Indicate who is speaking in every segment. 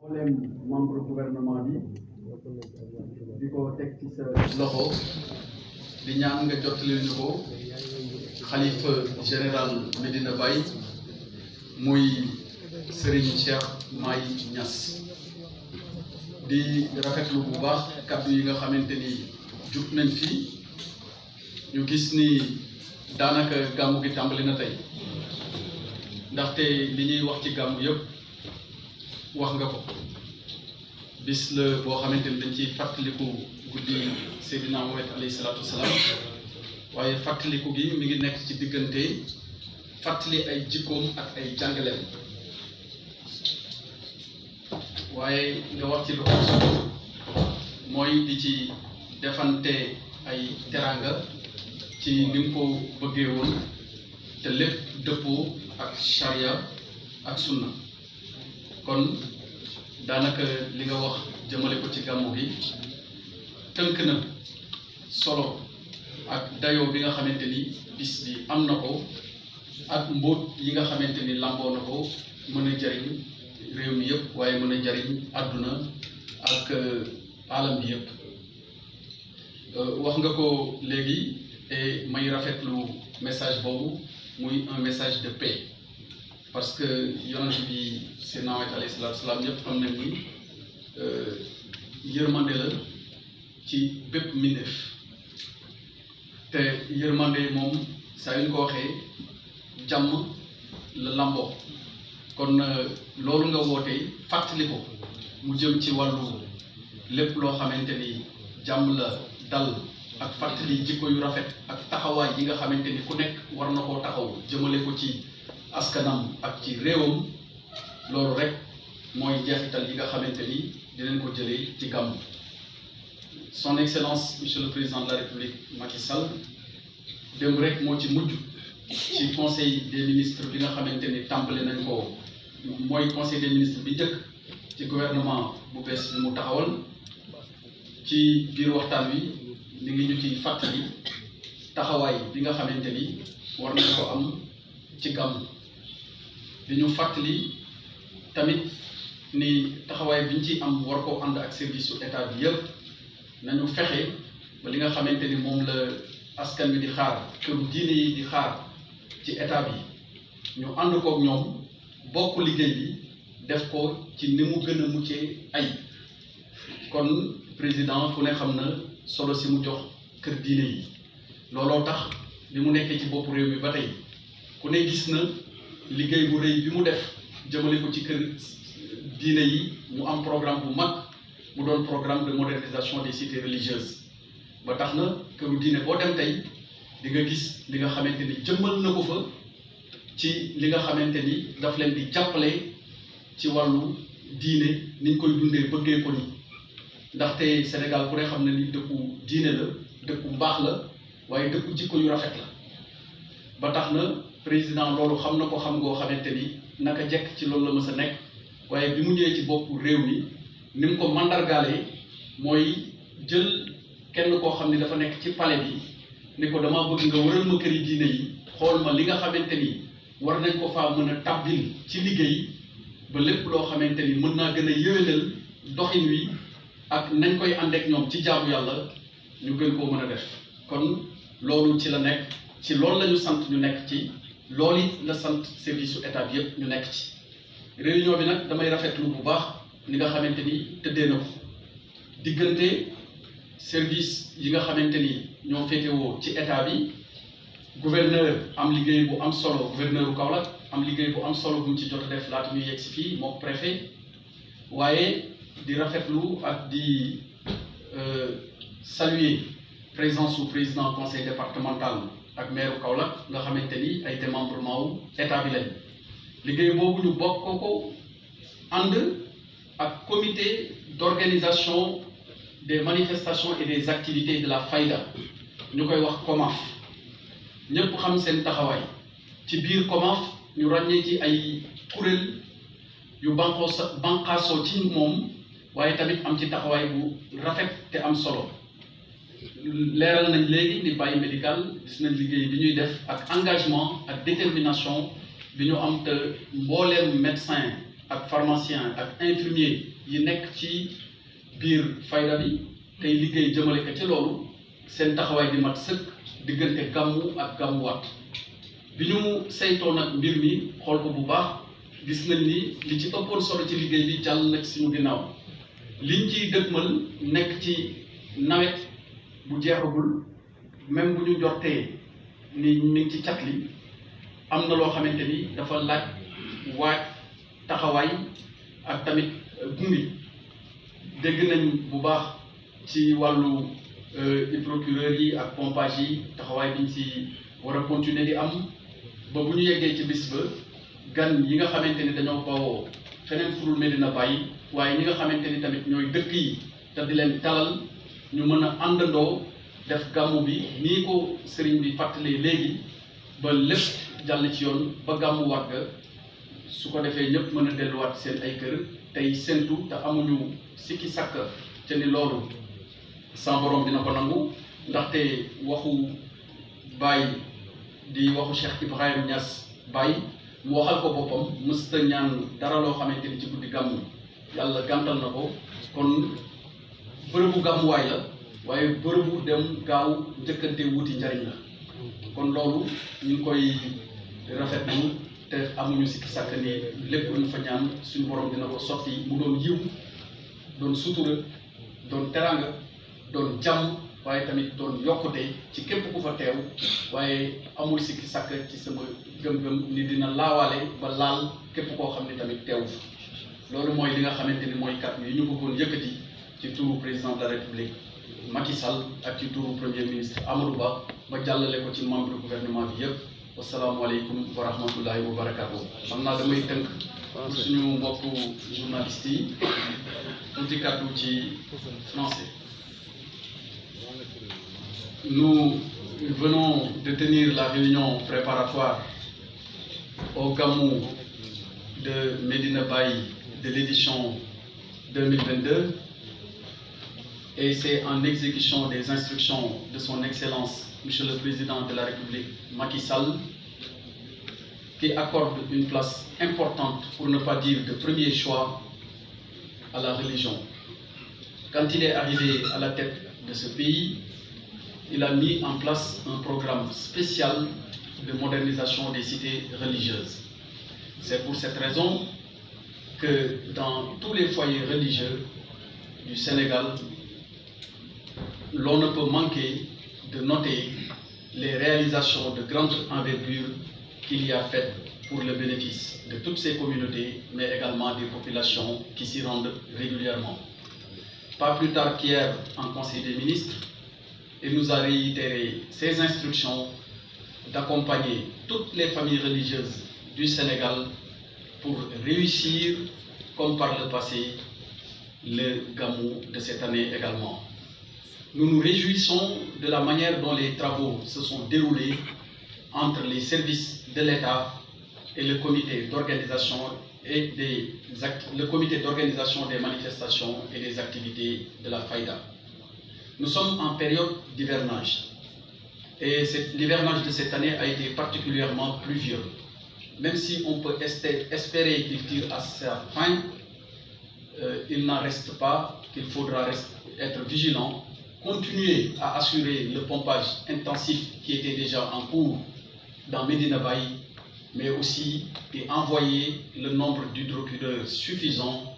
Speaker 1: mboolem membre gouvernement bi di ko teg ci sa loxo di ñaan nga jottali ñu ko xalifa général Medina Baye muy Serigne Cheikh Mahi Niass di rafetlu bu baax kaddu yi nga xamante ni jug nañ fi ñu gis ni daanaka gàmmu gi tàmbali na tey ndaxte li ñuy wax ci gàmmu yëpp wax nga ko bis la boo xamante ni dañ ciy fàttaliku guddi Seydina Muhammad alayhi salaatu wasalaam waaye fàttaliku gi mi ngi nekk ci diggante fàttali ay jikkoom ak ay jàngaleem waaye nga wax ci lu am solo mooy di ci defante ay teranga ci ni nga ko bëggee woon te lépp dëppoo ak charia ak sunna kon daanaka li nga wax jëmale ko ci gàmmu gi tënk na solo ak dayoo bi nga xamante ni bis bi am na ko ak mbóot yi nga xamante ni làmboo na ko mën a jariñ réew mi yëpp waaye mën a jariñ àdduna ak alam bi yëpp wax nga ko léegi et may rafetlu message boobu muy un message de paix parce que yonent bi Seydina Muhammad alayhi salaatu salaam ñëpp xam nañ ni yërmande la ci bépp mbindeef te yërmande moom saa yu ñu ko waxee jàmm la lamboo kon loolu nga wootee fàttali ko mu jëm ci wàllu lépp loo xamante ni jàmm la dal ak fàttali jikko yu rafet ak taxawaay yi nga xamante ni ku nekk war na koo taxaw jëmale ko ci askanam ak ci réewam loolu rek mooy jeexital yi nga xamante ni dinañ ko jëlee ci gàmmu. Son Excellence Monsieur le Président de la République Macky Sall démb rek moo ci mujj ci conseil des ministres bi nga xamante ni tàmbale nañ ko mooy conseil des ministres bi njëkk ci gouvernement bu bees bi mu taxawal ci biir waxtaan wi ni ngi ñu ci fàttali taxawaay bi nga xamante ni war nañ ko am ci gàmmu di ñu fàttali tamit ni taxawaay bi ñu ci am war koo ànd ak service su état bi yëpp nañu fexe ba li nga xamante ni moom la askan wi di xaar këru diine yi di xaar ci état bi ñu ànd kook ñoom bokk liggéey bi def ko ci ni mu gën a muccee ay kon président ku ne xam na solo si mu jox kër diine yi looloo tax bi mu nekkee ci bopp réew mi ba tey ku ne gis na liggéey bu rëy bi mu def jëmale ko ci kër diine yi mu am programme bu mag mu doon programme de modernisation des cités religieuses ba tax na këru diine boo dem tey di nga gis li nga xamante ni jëmmal na ko fa ci li nga xamante ni daf leen di jàppale ci wàllu diine niñ koy dundee bëggee ko ni ndaxte Sénégal ku ne xam ne ni dëkku diine la dëkku mbaax la waaye dëkku jikko yu rafet la ba tax na président loolu xam na ko xam ngoo xamante ni naka jekk ci loolu la mës a nekk waaye bi mu ñëwee ci boppu réew mi ni mu ko mandargaalee mooy jël kenn koo xam ni dafa nekk ci palais bi ni ko dama bëgg nga wëral ma këri diine yi xool ma li nga xamante ni war nañ ko faa mën a tàbbil ci liggéey ba lépp loo xamante ni mën naa gën a yéwénal doxin wi ak nañ koy ànd ak ñoom ci jaamu yàlla ñu gën koo mën a def kon loolu ci la nekk ci loolu la ñu sant ñu nekk ci loolu it la sant service su état bi yëpp ñu nekk ci réunion bi nag damay rafetlu bu baax ni nga xamante ni tëddee na ko diggante service yi nga xamante ni ñoo féetewoo ci état bi gouverneur am liggéey bu am solo gouverneur u Kaolack am liggéey bu am solo bu mu ci jot a def laata ñuy yegg si fii moom préfet waaye di rafetlu ak di saluer présence su président conseil départemental ak maire Kaolack nga xamante ni ay démembrement wu état bi lañ liggéey boobu ñu bokk ko ànd ak comité d'organisation des manifestations et des activités de la Fayda ñu koy wax COMAF ñëpp xam seen taxawaay ci biir COMAF ñu ràññee ci ay kuréel yu banqaasoo ci moom waaye tamit am ci taxawaay bu rafet te am solo leeral nañ léegi ni Baye Médical gis nañ liggéey bi ñuy def ak engagement ak détermination bi ñu am te mbooleem médecin ak pharmacien ak infirmier yi nekk ci biir fayda bi tey liggéey jëmale ko ci loolu seen taxawaay di mat sëkk diggante gàmmu ak gàmmuwaat bi ñu saytoo nag mbir mi xool ko bu baax gis nañ ni li ci ëppoon solo ci liggéey bi jàll nag suñu ginnaaw liñ ciy dëgmal nekk ci nawet bu jeexagul même bu ñu jortee ni ñu ngi ci cat li am na loo xamante ni dafa laaj waaj taxawaay ak tamit gunge dégg nañ bu baax ci wàllu procureur yi ak pompage yi taxawaay biñ ci war a continuer di am ba bu ñu yeggee ci bis ba gan yi nga xamante ni dañoo bawoo feneen furul Medina Baye waaye ñi nga xamante ni tamit ñooy dëkk yi te di leen talal ñu mën a àndandoo def gàmmu bi nii ko sëriñ bi fàttalee léegi ba lépp jàll ci yoon ba gàmmu waat ga su ko defee ñëpp mën a delluwaat seen ay kër tey séntu te amuñu sikki sàkk te ni loolu sa borom dina ko nangu ndaxte waxu Baye di waxu Cheikh Ibrahim Niass Baye mu waxal ko boppam mësta ñaan dara loo xamante ni ci guddi gàmmu yàlla gàntal na ko kon bërëbu gàmmuwaay la waaye bërëbu dem gaaw njëkkante wuti njariñ la kon loolu ñu ngi koy rafetlu te amuñu sikki sàkk ni lépp lu ñu fa ñaan suñu borom dina ko sotti mu doon yiw doon sutura doon teranga doon jàmm waaye tamit doon yokkute ci képp ku fa teew waaye amul sikki sàkk ci sama gëm-gëm ni dina laawaale ba laal képp koo xam ne tamit teew fa loolu mooy li nga xamante ni mooy kàddu yi ñu bëggoon yëkkati ci turu président de la république Macky Sall ak ci turu premier ministre Amadou Ba jàllale ko ci membre du gouvernement bi yëpp wasalaamualeykum wa rahmatullahi wa barakatuh xam naa damay tënk pour suñu mbokku journalistes yi tuuti kàddu ci français. Nous venons de tenir la réunion préparatoire au Gamou de Medina Baye de l'édition 2022 et c'est en exécution des instructions de son Excellence, Monsieur le Président de la République, Macky Sall, qui accorde une place importante, pour ne pas dire de premier choix, à la religion. Quand il est arrivé à la tête de ce pays, il a mis en place un programme spécial de modernisation des cités religieuses. C'est pour cette raison que dans tous les foyers religieux du Sénégal, l'on ne peut manquer de noter les réalisations de grande envergure qu'il y a faites pour le bénéfice de toutes ces communautés, mais également des populations qui s'y rendent régulièrement. Pas plus tard qu'hier, en Conseil des ministres, il nous a réitéré ses instructions d'accompagner toutes les familles religieuses du Sénégal pour réussir, comme par le passé, le Gamou de cette année également. Nous nous réjouissons de la manière dont les travaux se sont déroulés entre les services de l'État et le comité d'organisation des manifestations et des activités de la Faïda. Nous sommes en période d'hivernage et l'hivernage de cette année a été particulièrement pluvieux. Même si on peut espérer qu'il tire à sa fin, il n'en reste pas qu'il faudra être vigilant, continuer à assurer le pompage intensif qui était déjà en cours dans Medina Baye, mais aussi envoyer le nombre d'hydrocureurs suffisant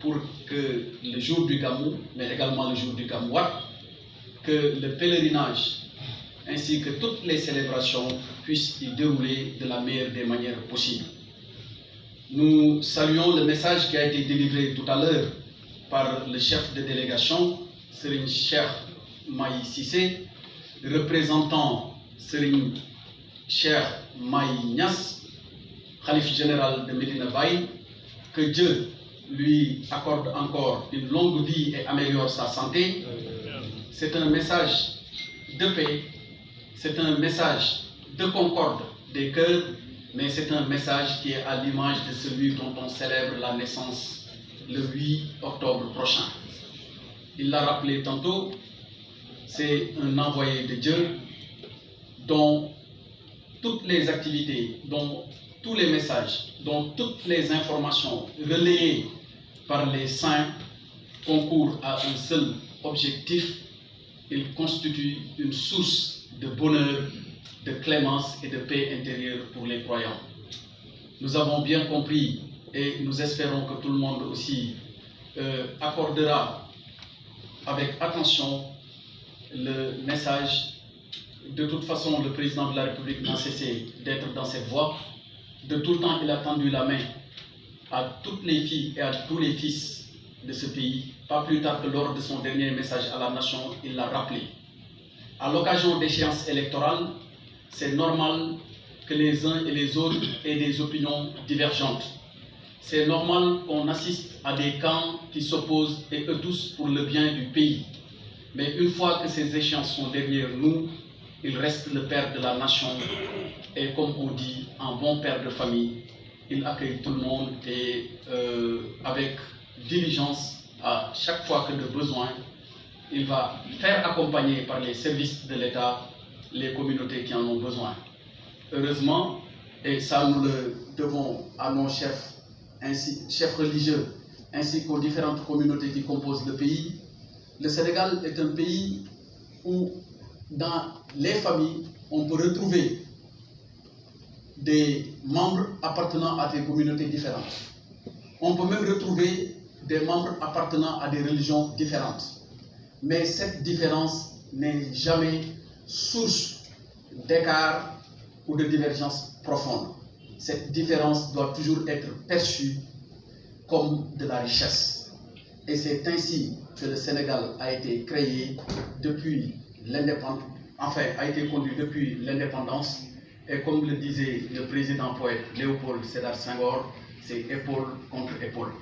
Speaker 1: pour que le jour du Gamou, mais également le jour du Gamouat, que le pèlerinage ainsi que toutes les célébrations puissent y dérouler de la meilleure des manières possibles. Nous saluons le message qui a été délivré tout à l'heure par le chef de délégation, Serigne Cheikh Mahi Cissé, représentant Serigne Cheikh Mahi Niass, Khalif général de Medina Baye, que Dieu lui accorde encore une longue vie et améliore sa santé. C'est un message de paix, c'est un message de concorde des cœurs, mais c'est un message qui est à l'image de celui dont on célèbre la naissance le 8 octobre prochain. Il l'a rappelé tantôt, c'est un envoyé de Dieu dont toutes les activités, dont tous les messages, dont toutes les informations relayées par les saints concourent à un seul objectif, ils constituent une source de bonheur, de clémence et de paix intérieure pour les croyants. Nous avons bien compris et nous espérons que tout le monde aussi accordera avec attention le message. De toute façon, le président de la République n'a cessé d'être dans cette voie. De tout le temps, il a tendu la main à toutes les filles et à tous les fils de ce pays. Pas plus tard que lors de son dernier message à la nation, il l'a rappelé. À l'occasion d'échéances électorales, c'est normal que les uns et les autres aient des opinions divergentes. C'est normal qu'on assiste à des camps qui s'opposent et eux tous pour le bien du pays. Mais une fois que ces échéances sont derrière nous, il reste le père de la nation et comme on dit, un bon père de famille, il accueille tout le monde et avec diligence, à chaque fois que de besoin, il va faire accompagner par les services de l'État les communautés qui en ont besoin. Heureusement, et ça nous le devons à nos chefs religieux, ainsi qu'aux différentes communautés qui composent le pays, le Sénégal est un pays où dans les familles, on peut retrouver des membres appartenant à des communautés différentes. On peut même retrouver des membres appartenant à des religions différentes. Mais cette différence n'est jamais source d'écart ou de divergence profonde. Cette différence doit toujours être perçue comme de la richesse. Et c'est ainsi que le Sénégal a été créé depuis l'indépendance, enfin a été conduit depuis l'indépendance. Et comme le disait le président poète Léopold Sédar Senghor, c'est épaule contre épaule.